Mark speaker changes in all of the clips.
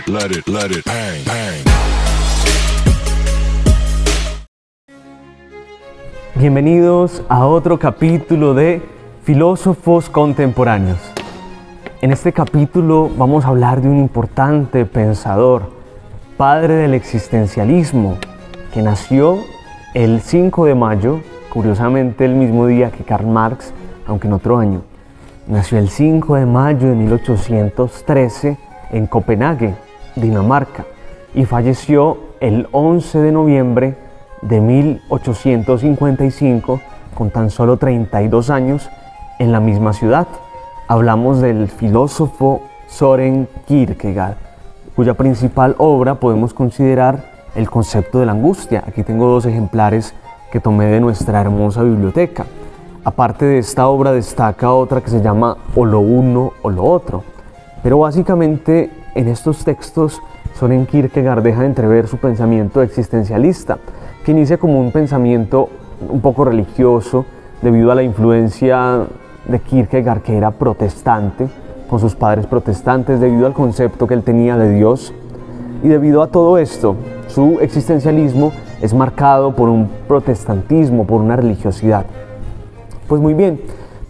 Speaker 1: let it bang, bang.
Speaker 2: Bienvenidos a otro capítulo de Filósofos Contemporáneos. En este capítulo vamos a hablar de un importante pensador, padre del existencialismo, que nació el 5 de mayo, curiosamente el mismo día que Karl Marx, aunque en otro año. Nació el 5 de mayo de 1813 en Copenhague, Dinamarca, y falleció el 11 de noviembre de 1855 con tan solo 32 años en la misma ciudad. Hablamos del filósofo Søren Kierkegaard, cuya principal obra podemos considerar el concepto de la angustia. Aquí tengo dos ejemplares que tomé de nuestra hermosa biblioteca. Aparte de esta obra destaca otra que se llama O lo uno o lo otro. Pero básicamente en estos textos Søren Kierkegaard deja de entrever su pensamiento existencialista, que inicia como un pensamiento un poco religioso debido a la influencia de Kierkegaard, que era protestante, con sus padres protestantes, debido al concepto que él tenía de Dios. Y debido a todo esto, su existencialismo es marcado por un protestantismo, por una religiosidad. Pues muy bien,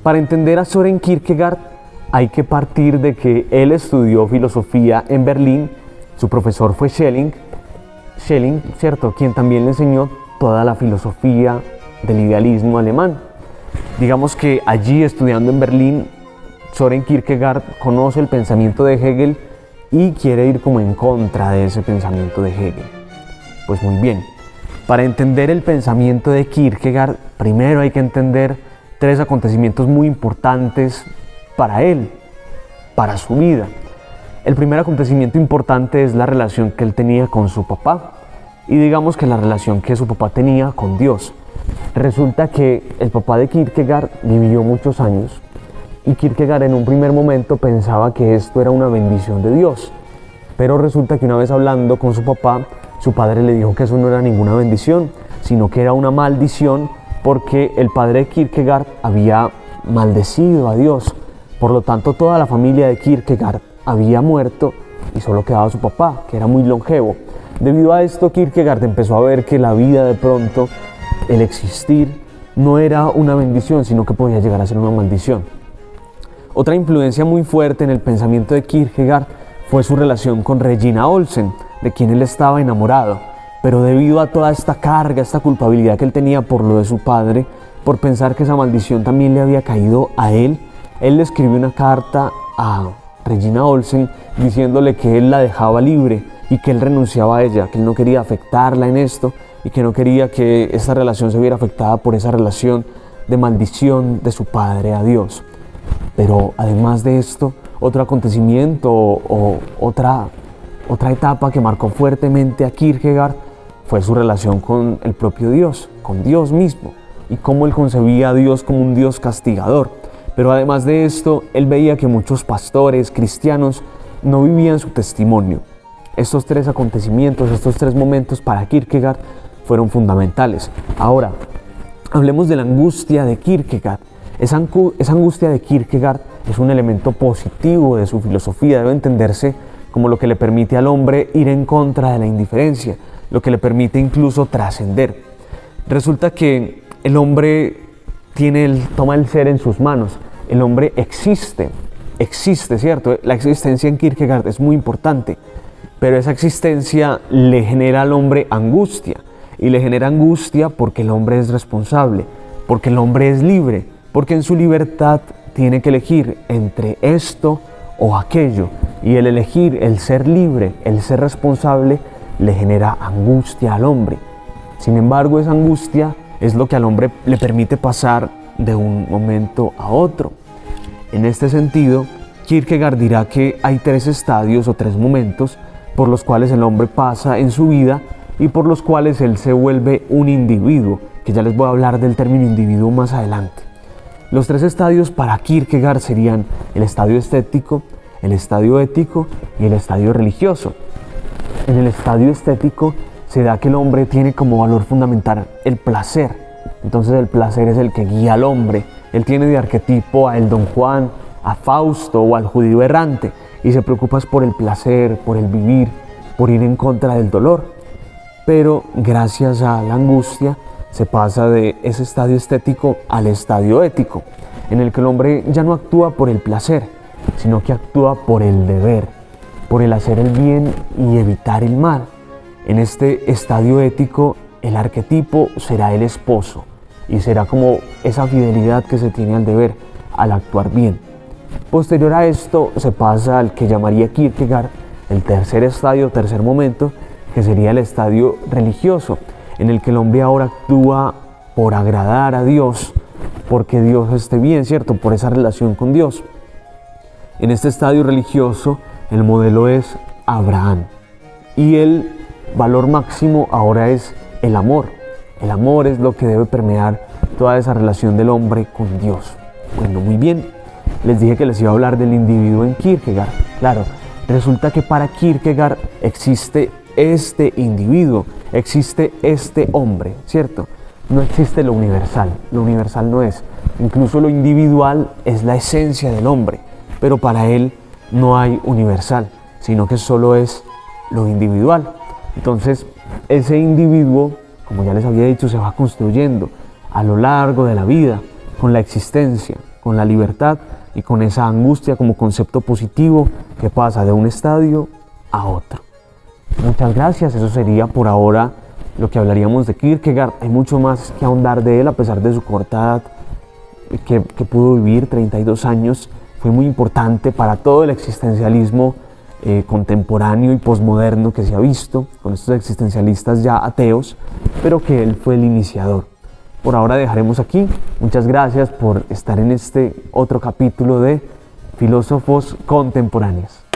Speaker 2: para entender a Søren Kierkegaard hay que partir de que él estudió filosofía en Berlín. Su profesor fue Schelling, ¿cierto?, quien también le enseñó toda la filosofía del idealismo alemán. Digamos que allí, estudiando en Berlín, Søren Kierkegaard conoce el pensamiento de Hegel y quiere ir como en contra de ese pensamiento de Hegel. Pues muy bien, para entender el pensamiento de Kierkegaard, primero hay que entender tres acontecimientos muy importantes para él, para su vida. El primer acontecimiento importante es la relación que él tenía con su papá, y digamos que la relación que su papá tenía con Dios. Resulta que el papá de Kierkegaard vivió muchos años, y Kierkegaard en un primer momento pensaba que esto era una bendición de Dios, pero resulta que una vez hablando con su papá, su padre le dijo que eso no era ninguna bendición, sino que era una maldición, porque el padre de Kierkegaard había maldecido a Dios. Por lo tanto, toda la familia de Kierkegaard había muerto y solo quedaba su papá, que era muy longevo. Debido a esto, Kierkegaard empezó a ver que la vida, de pronto, el existir, no era una bendición, sino que podía llegar a ser una maldición. Otra influencia muy fuerte en el pensamiento de Kierkegaard fue su relación con Regina Olsen, de quien él estaba enamorado. Pero debido a toda esta carga, esta culpabilidad que él tenía por lo de su padre, por pensar que esa maldición también le había caído a él le escribió una carta a Regina Olsen diciéndole que él la dejaba libre y que él renunciaba a ella, que él no quería afectarla en esto y que no quería que esta relación se viera afectada por esa relación de maldición de su padre a Dios. Pero además de esto, otro acontecimiento o otra etapa que marcó fuertemente a Kierkegaard fue su relación con el propio Dios, con Dios mismo, y cómo él concebía a Dios como un Dios castigador. Pero además de esto, él veía que muchos pastores cristianos no vivían su testimonio. Estos tres acontecimientos, estos tres momentos para Kierkegaard fueron fundamentales. Ahora, hablemos de la angustia de Kierkegaard. Esa angustia de Kierkegaard es un elemento positivo de su filosofía, debe entenderse como lo que le permite al hombre ir en contra de la indiferencia, lo que le permite incluso trascender. Resulta que el hombre toma el ser en sus manos. El hombre existe, ¿cierto? La existencia en Kierkegaard es muy importante, pero esa existencia le genera al hombre angustia, y le genera angustia porque el hombre es responsable, porque el hombre es libre, porque en su libertad tiene que elegir entre esto o aquello, y el elegir, el ser libre, el ser responsable, le genera angustia al hombre. Sin embargo, esa angustia es lo que al hombre le permite pasar de un momento a otro. En este sentido, Kierkegaard dirá que hay tres estadios o tres momentos por los cuales el hombre pasa en su vida y por los cuales él se vuelve un individuo, que ya les voy a hablar del término individuo más adelante. Los tres estadios para Kierkegaard serían el estadio estético, el estadio ético y el estadio religioso. En el estadio estético se da que el hombre tiene como valor fundamental el placer. Entonces el placer es el que guía al hombre. Él tiene de arquetipo a el Don Juan, a Fausto o al judío errante y se preocupas por el placer, por el vivir, por ir en contra del dolor. Pero gracias a la angustia se pasa de ese estadio estético al estadio ético, en el que el hombre ya no actúa por el placer, sino que actúa por el deber, por el hacer el bien y evitar el mal. En este estadio ético, el arquetipo será el esposo y será como esa fidelidad que se tiene al deber, al actuar bien. Posterior a esto se pasa al que llamaría Kierkegaard el tercer estadio, tercer momento, que sería el estadio religioso, en el que el hombre ahora actúa por agradar a Dios, porque Dios esté bien, ¿cierto? Por esa relación con Dios. En este estadio religioso, el modelo es Abraham y el valor máximo ahora es el amor. El amor es lo que debe permear toda esa relación del hombre con Dios. Bueno, muy bien, les dije que les iba a hablar del individuo en Kierkegaard. Claro, resulta que para Kierkegaard existe este individuo, existe este hombre, ¿cierto? No existe lo universal no es. Incluso lo individual es la esencia del hombre, pero para él no hay universal, sino que solo es lo individual. Entonces, ese individuo, como ya les había dicho, se va construyendo a lo largo de la vida, con la existencia, con la libertad y con esa angustia como concepto positivo que pasa de un estadio a otro. Muchas gracias, eso sería por ahora lo que hablaríamos de Kierkegaard. Hay mucho más que ahondar de él, a pesar de su corta edad que pudo vivir, 32 años. Fue muy importante para todo el existencialismo contemporáneo y posmoderno que se ha visto, con estos existencialistas ya ateos, pero que él fue el iniciador. Por ahora dejaremos aquí. Muchas gracias por estar en este otro capítulo de Filósofos Contemporáneos.